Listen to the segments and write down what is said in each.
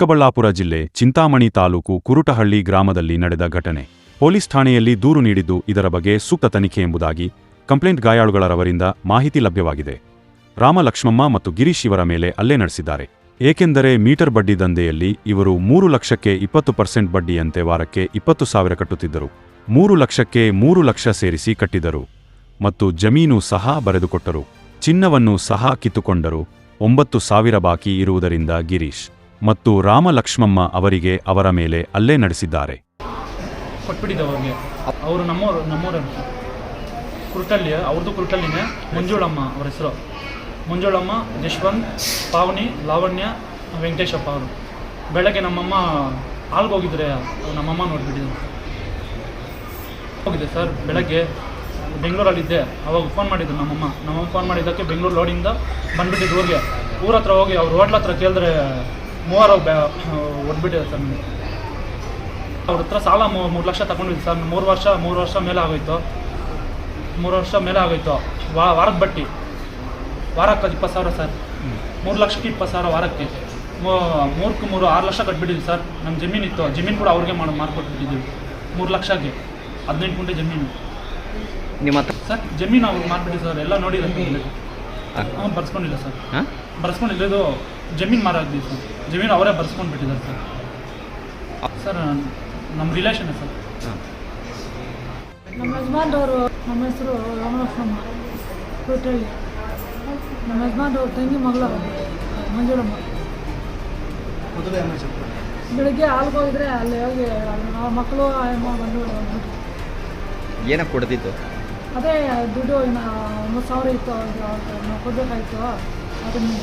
ಚಿಕ್ಕಬಳ್ಳಾಪುರ ಜಿಲ್ಲೆ ಚಿಂತಾಮಣಿ ತಾಲೂಕು ಕುರುಟಹಳ್ಳಿ ಗ್ರಾಮದಲ್ಲಿ ನಡೆದ ಘಟನೆ. ಪೊಲೀಸ್ ಠಾಣೆಯಲ್ಲಿ ದೂರು ನೀಡಿದ್ದು ಇದರ ಬಗ್ಗೆ ಸೂಕ್ತ ತನಿಖೆ ಎಂಬುದಾಗಿ ಕಂಪ್ಲೇಂಟ್ ಗಾಯಾಳುಗಳವರಿಂದ ಮಾಹಿತಿ ಲಭ್ಯವಾಗಿದೆ. ರಾಮ ಲಕ್ಷ್ಮಮ್ಮ ಮತ್ತು ಗಿರೀಶ್ ಇವರ ಮೇಲೆ ಹಲ್ಲೆ ನಡೆಸಿದ್ದಾರೆ. ಏಕೆಂದರೆ ಮೀಟರ್ ಬಡ್ಡಿ ದಂಧೆಯಲ್ಲಿ ಇವರು 3 ಲಕ್ಷಕ್ಕೆ 20% ಬಡ್ಡಿಯಂತೆ ವಾರಕ್ಕೆ 20,000 ಕಟ್ಟುತ್ತಿದ್ದರು. 3 ಲಕ್ಷಕ್ಕೆ 3 ಲಕ್ಷ ಸೇರಿಸಿ ಕಟ್ಟಿದರು ಮತ್ತು ಜಮೀನು ಸಹ ಬರೆದುಕೊಟ್ಟರು. ಚಿನ್ನವನ್ನು ಸಹ ಕಿತ್ತುಕೊಂಡರು. 9,000 ಬಾಕಿ ಇರುವುದರಿಂದ ಗಿರೀಶ್ ಮತ್ತು ರಾಮ ಲಕ್ಷ್ಮಮ್ಮ ಅವರಿಗೆ ಅವರ ಮೇಲೆ ಹಲ್ಲೆ ನಡೆಸಿದ್ದಾರೆ. ಕೊಟ್ಬಿಟ್ಟಿದ್ದವ್ರಿಗೆ ಅವರು ನಮ್ಮೂರ ಕುರುಟಳ್ಳಿ, ಅವ್ರದ್ದು ಕುರುಟಳ್ಳಿನೇ. ಮಂಜುಳಮ್ಮ ಅವ್ರ ಹೆಸರು. ಮಂಜುಳಮ್ಮ, ಯಶವಂತ್, ಪಾವನಿ, ಲಾವಣ್ಯ, ವೆಂಕಟೇಶಪ್ಪ ಅವರು. ಬೆಳಗ್ಗೆ ನಮ್ಮಮ್ಮ ಹಾಲ್ಗೆ ಹೋಗಿದ್ರೆ ನಮ್ಮಮ್ಮ ನೋಡ್ಬಿಟ್ಟಿದ್ರು. ಹೋಗಿದೆ ಸರ್. ಬೆಳಗ್ಗೆ ಬೆಂಗಳೂರಲ್ಲಿದ್ದೆ, ಅವಾಗ ಫೋನ್ ಮಾಡಿದ್ರು ನಮ್ಮಮ್ಮ ಫೋನ್ ಮಾಡಿದ್ದಕ್ಕೆ ಬೆಂಗಳೂರು ಲೋಡಿಂದ ಬಂದುಬಿಟ್ಟಿದ್ದು ಊರಿಗೆ. ಊರ ಹತ್ರ ಹೋಗಿ ಅವ್ರು ಹೋಟ್ಲ ಹತ್ರ ಕೇಳಿದ್ರೆ 3 ಹೊಡ್ಬಿಟ್ಟಿದೆ ಸರ್. ಅವ್ರ ಹತ್ರ ಸಾಲ 3 ಲಕ್ಷ ತಗೊಂಡಿದ್ದು ಸರ್. 3 ವರ್ಷ ಮೇಲೆ ಆಗೋಯ್ತು. 3 ವರ್ಷ ಮೇಲೆ ಆಗೋಯ್ತು. ವಾರದ ಬಟ್ಟಿ ವಾರಕ್ಕೆ 20,000 ಸರ್. 3 ಲಕ್ಷಕ್ಕೆ 20,000 ವಾರಕ್ಕೆ. 3ಕ್ಕೆ 3 6 ಲಕ್ಷ ಕಟ್ಬಿಟ್ಟಿದ್ವಿ ಸರ್. ನಮ್ಮ ಜಮೀನಿತ್ತು, ಜಮೀನು ಕೂಡ ಅವ್ರಿಗೆ ಮಾರ್ಕೊಟ್ಬಿಟ್ಟಿದ್ವಿ. 3 ಲಕ್ಷಕ್ಕೆ 18 ಗುಂಟೆ ಜಮೀನು ನಿಮ್ಮ ಹತ್ರ ಸರ್. ಜಮೀನು ಅವ್ರು ಮಾರ್ಬಿಟ್ಟಿದ್ದು ಸರ್. ಎಲ್ಲ ನೋಡಿದ್ರೆ ಅವ್ನು ಬರ್ಸ್ಕೊಂಡಿಲ್ಲ ಸರ್. ಬರ್ಸ್ಕೊಂಡಿಲ್ಲ. ಇದು ಜಮೀನು ಮಾರಾಗ್ತೀವಿ ಸರ್. ಜಮೀನು ಅವರೇ ಬರ್ಸ್ಕೊಂಡು ಬಿಟ್ಟಿದ್ದಾರೆ ಸರ್. ಸರ್ ನಮ್ಮ ರಿಲೇಷನ್ ಸರ್. ನಮ್ಮ ಯಜಮಾನ್ರವರು, ನಮ್ಮ ಹೆಸರು ರಾಮಲಕ್ಷ್ಮಮ್ಮ, ಕುರುಟಳ್ಳಿ. ನಮ್ಮ ಯಜಮಾನ್ರವ್ರ ತಂಗಿ ಮಗಳು ಮಂಜುಳಮ್ಮ. ಬೆಳಿಗ್ಗೆ ಹಾಲ್ಗೆ ಹೋಗಿದ್ರೆ ಅಲ್ಲಿ ಹೋಗಿ ಮಕ್ಕಳು ಅಮ್ಮ ಬಂದು ಏನಕ್ಕೆ ಕೊಡ್ತಿತ್ತು? ಅದೇ ದುಡ್ಡು ಇನ್ನು 9,000 ಇತ್ತು, ನಾವು ಕೊಡಬೇಕಾಯ್ತು. ಅದರಿಂದ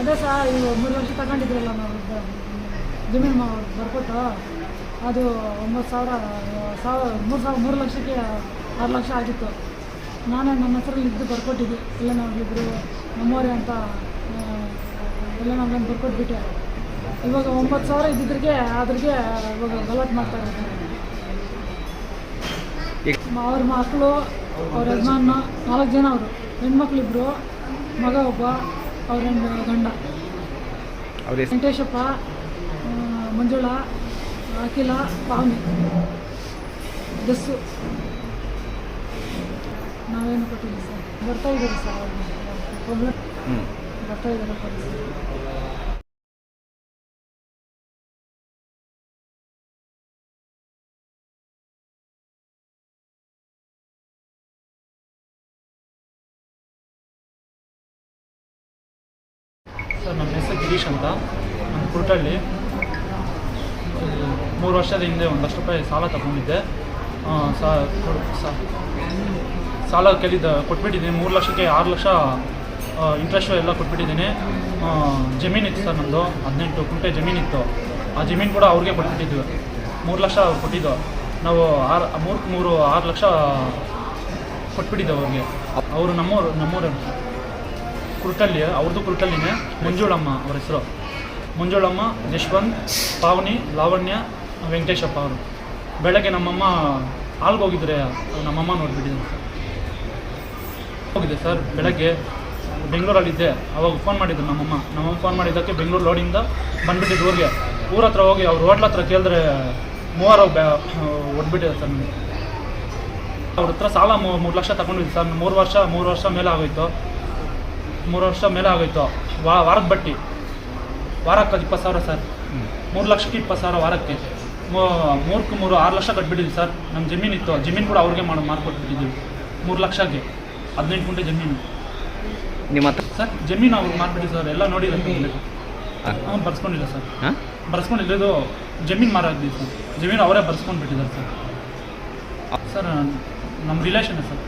ಅದೇ ಸರ್, ಈಗ 3 ವರ್ಷ ತಗೊಂಡಿದ್ರಲ್ಲ ನಾವು ಜಮೀನು ಬರ್ಕೊಟ್ಟು, ಅದು 9,000 3 ಲಕ್ಷಕ್ಕೆ 6 ಲಕ್ಷ ಆಗಿತ್ತು. ನಾನೇ ನನ್ನ ಹೆಸರಲ್ಲಿ ಇದ್ದು ಬರ್ಕೊಟ್ಟಿದ್ದೆ. ಇಲ್ಲ ನಾವಿಬ್ಬರು ನಮ್ಮವರೇ ಅಂತ ಎಲ್ಲ ನಾನು ಬರ್ಕೊಟ್ಬಿಟ್ಟೆ. ಇವಾಗ 9,000 ಇದ್ದಿದ್ರಿಗೆ ಅದ್ರಿಗೆ ಇವಾಗ ಗಲಾಟೆ ಮಾಡ್ತಾ ಇದ್ದಾರೆ. ಅವ್ರ ಮಕ್ಕಳು, ಅವ್ರ ಯಜಮಾನ 4 ಜನ. ಅವರು ಹೆಣ್ಮಕ್ಳಿಬ್ರು, ಮಗ ಒಬ್ಬ, ಅವ್ರ ಗಂಡ. ವೆಂಕಟೇಶಪ್ಪ, ಮಂಜುಳಾ, ಅಖಿಲ, ಪಾವನಿ, ದಸ್ಸು. ನಾವೇನು ಕೊಟ್ಟಿದ್ದೀವಿ ಸರ್. ಬರ್ತಾ ಇದ್ದಾರೆ ಸರ್. ಪ್ರಾಬ್ಲಮ್ ಬರ್ತಾ ಇದ್ದಾರೆ ಪೊಲೀಸರು. ಸರ್ ನಮ್ಮ ಹೆಸರು ಗಿರೀಶ್ ಅಂತ. ನಮ್ಮ ಕುರುಟಳ್ಳಿ. 3 ವರ್ಷದ ಹಿಂದೆ 1 ಲಕ್ಷ ರೂಪಾಯಿ ಸಾಲ ತಗೊಂಡಿದ್ದೆ. ಸಾಲ ಕೊಟ್ಬಿಟ್ಟಿದ್ದೀನಿ. 3 ಲಕ್ಷಕ್ಕೆ 6 ಲಕ್ಷ ಇಂಟ್ರೆಸ್ಟು ಎಲ್ಲ ಕೊಟ್ಬಿಟ್ಟಿದ್ದೀನಿ. ಜಮೀನಿತ್ತು ಸರ್ ನಮ್ಮದು, 18 ಗುಂಟೆ ಜಮೀನಿತ್ತು. ಆ ಜಮೀನು ಕೂಡ ಅವ್ರಿಗೆ ಕೊಟ್ಬಿಟ್ಟಿದ್ವಿ. 3 ಲಕ್ಷ ಅವ್ರು ಕೊಟ್ಟಿದ್ದು. ನಾವು 3ಕ್ಕೆ 3 6 ಲಕ್ಷ ಕೊಟ್ಬಿಟ್ಟಿದ್ದೆ ಅವ್ರಿಗೆ. ಅವರು ನಮ್ಮೂರ ಕುರುಟಳ್ಳಿ, ಅವ್ರದ್ದು ಕುರುಟಳ್ಳಿನೇ. ಮಂಜುಳಮ್ಮ ಅವ್ರ ಹೆಸರು. ಮಂಜುಳಮ್ಮ, ಯಶವಂತ್, ಪಾವನಿ, ಲಾವಣ್ಯ, ವೆಂಕಟೇಶಪ್ಪ ಅವರು. ಬೆಳಗ್ಗೆ ನಮ್ಮಮ್ಮ ಹಾಲ್ಗೆ ಹೋಗಿದ್ರೆ ನಮ್ಮಮ್ಮ ನೋಡ್ಬಿಟ್ಟಿದ್ರು. ಹೋಗಿದೆ ಸರ್. ಬೆಳಗ್ಗೆ ಬೆಂಗಳೂರಲ್ಲಿದ್ದೆ, ಅವಾಗ ಫೋನ್ ಮಾಡಿದ್ರು ನಮ್ಮಮ್ಮ ಫೋನ್ ಮಾಡಿದ್ದಕ್ಕೆ ಬೆಂಗಳೂರು ಲೋಡಿಂದ ಬಂದುಬಿಟ್ಟಿದ್ದು ಊರಿಗೆ. ಊರ ಹತ್ರ ಹೋಗಿ ಅವ್ರು ಹೋಟ್ಲ ಹತ್ರ ಕೇಳಿದ್ರೆ 3 ಹೊಡ್ಬಿಟ್ಟಿದೆ ಸರ್. ಅವ್ರ ಹತ್ರ ಸಾಲ 3 ಲಕ್ಷ ತಗೊಂಡಿದ್ದು ಸರ್. 3 ವರ್ಷ ಮೇಲೆ ಆಗೋಯ್ತು. 3 ವರ್ಷ ಮೇಲೆ ಆಗೋಯ್ತು. ವಾರದ ಬಟ್ಟಿ ವಾರಕ್ಕೆ 20,000 ಸರ್. 3 ಲಕ್ಷಕ್ಕೆ 20,000 ವಾರಕ್ಕೆ. 3ಕ್ಕೆ 3 6 ಲಕ್ಷ ಕಟ್ಬಿಟ್ಟಿದ್ವಿ ಸರ್. ನಮ್ಮ ಜಮೀನಿತ್ತು, ಜಮೀನು ಕೂಡ ಅವ್ರಿಗೆ ಮಾರ್ಕೊಟ್ಬಿಟ್ಟಿದ್ವಿ. 3 ಲಕ್ಷಕ್ಕೆ 18 ಗುಂಟೆ ಜಮೀನು ನಿಮ್ಮ ಹತ್ರ ಸರ್. ಜಮೀನು ಅವ್ರು ಮಾರ್ಬಿಟ್ಟಿದ್ದು ಸರ್. ಎಲ್ಲ ನೋಡಿದ್ರೆ ಬರ್ಸ್ಕೊಂಡಿಲ್ಲ ಸರ್. ಬರ್ಸ್ಕೊಂಡಿಲ್ಲ. ಇದು ಜಮೀನು ಮಾರಾಗ್ತೀವಿ ಸರ್. ಜಮೀನು ಅವರೇ ಬರ್ಸ್ಕೊಂಡು ಬಿಟ್ಟಿದ್ದಾರೆ ಸರ್. ಸರ್ ನಮ್ಮ ರಿಲೇಷನ್ ಸರ್.